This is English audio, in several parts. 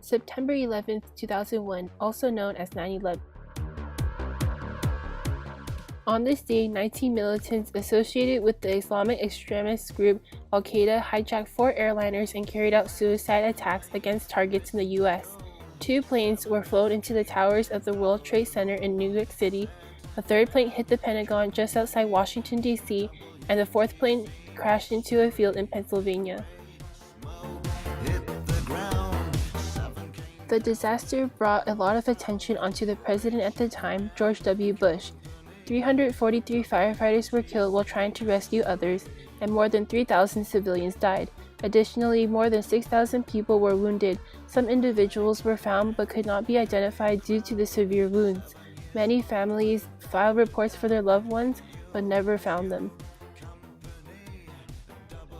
September 11, 2001, also known as 9/11. On this day, 19 militants associated with the Islamic extremist group Al-Qaeda hijacked 4 airliners and carried out suicide attacks against targets in the U.S. 2 planes were flown into the towers of the World Trade Center in New York City, a 3rd plane hit the Pentagon just outside Washington, D.C., and the 4th plane crashed into a field in Pennsylvania. The disaster brought a lot of attention onto the president at the time, George W. Bush. 343 firefighters were killed while trying to rescue others, and more than 3,000 civilians died. Additionally, more than 6,000 people were wounded. Some individuals were found but could not be identified due to the severe wounds. Many families filed reports for their loved ones but never found them.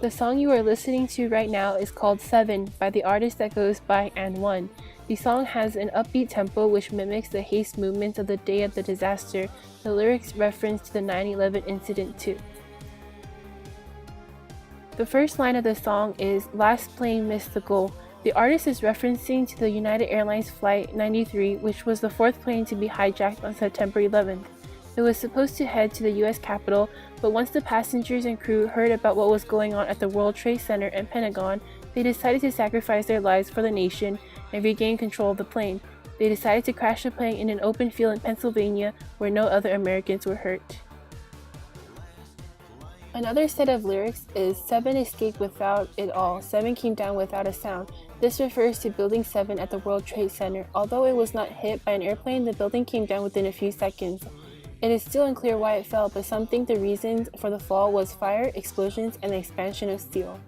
The song you are listening to right now is called 7 by the artist that goes by And1. The song has an upbeat tempo which mimics the haste movements of the day of the disaster. The lyrics reference to the 9/11 incident too. The first line of the song is "Last plane missed the goal." The artist is referencing to the United Airlines Flight 93, which was the 4th plane to be hijacked on September 11th. It was supposed to head to the U.S. Capitol, but once the passengers and crew heard about what was going on at the World Trade Center and Pentagon, they decided to sacrifice their lives for the nation and regain control of the plane. They decided to crash the plane in an open field in Pennsylvania where no other Americans were hurt. Another set of lyrics is 7 escaped without it all, 7 came down without a sound. This refers to Building 7 at the World Trade Center. Although it was not hit by an airplane, the building came down within a few seconds. It is still unclear why it fell, but some think the reasons for the fall was fire, explosions, and the expansion of steel.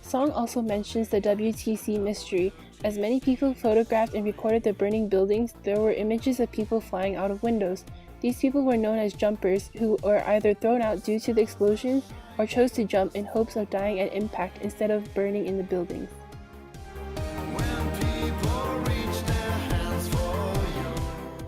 The song also mentions the WTC mystery. As many people photographed and recorded the burning buildings, there were images of people flying out of windows. These people were known as jumpers, who were either thrown out due to the explosions or chose to jump in hopes of dying at impact instead of burning in the buildings.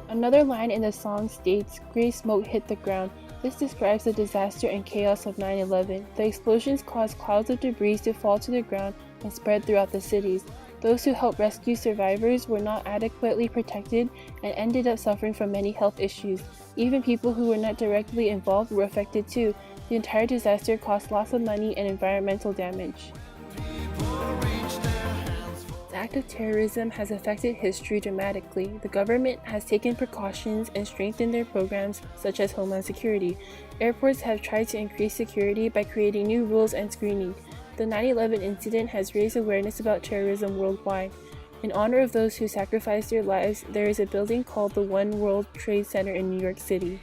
Another line in the song states, "Gray smoke hit the ground." This describes the disaster and chaos of 9/11. The explosions caused clouds of debris to fall to the ground and spread throughout the cities. Those who helped rescue survivors were not adequately protected and ended up suffering from many health issues. Even people who were not directly involved were affected too. The entire disaster caused lots of money and environmental damage. The act of terrorism has affected history dramatically. The government has taken precautions and strengthened their programs such as Homeland Security. Airports have tried to increase security by creating new rules and screening. The 9/11 incident has raised awareness about terrorism worldwide. In honor of those who sacrificed their lives, there is a building called the One World Trade Center in New York City.